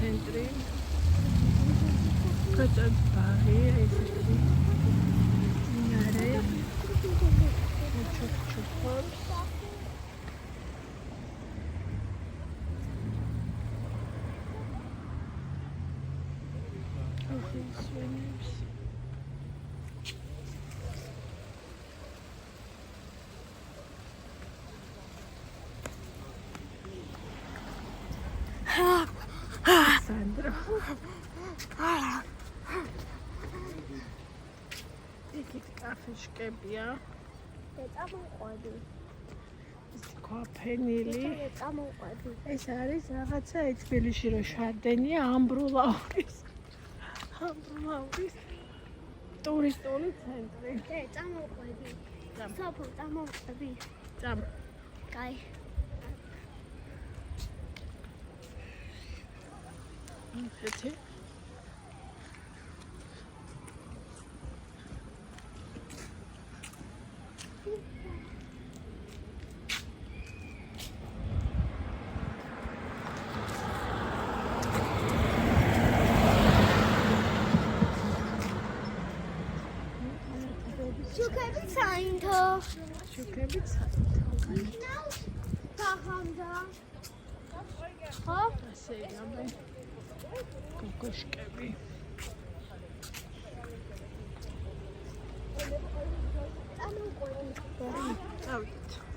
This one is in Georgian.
ცენტრი. კაცად ბაღი, ესეთი მინარე. ჩუქ-ჩუქობს. Swings. Sandro. Iki კაფეშკებია. წამოყვები. კაფენილი. წამოყვები. ეს არის რაღაცა თბილისში რო შარდენია ამბრულაურის. ამბრულაურის ტურისტული ცენტრი. წამოყვები. სოფო წამოყვები. წამ. კაი. ესეთი შუქები საინთო. შუქები თახამდა. ხო? ასე გამე კოკოშკები წამოყვები. წავიდეთ